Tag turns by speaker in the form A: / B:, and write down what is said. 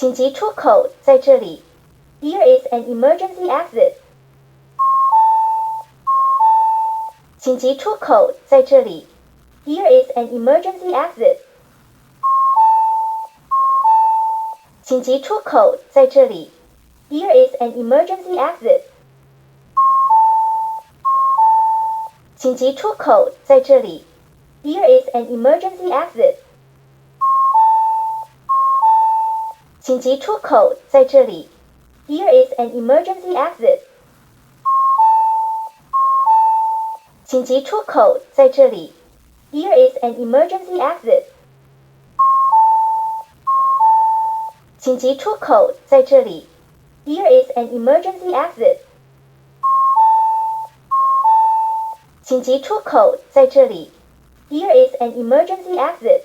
A: 紧急出口在这里。Here is an emergency exit. 紧急出口在这里。Here is an emergency exit. 紧急出口在这里。Here is an emergency exit. 紧急出口在这里。Here is an emergency exit. 紧急出口在这里。Here is an emergency exit. 紧急出口在这里。Here is an emergency exit. 紧急出口在这里。Here is an emergency exit. 紧急出口在这里。Here is an emergency exit.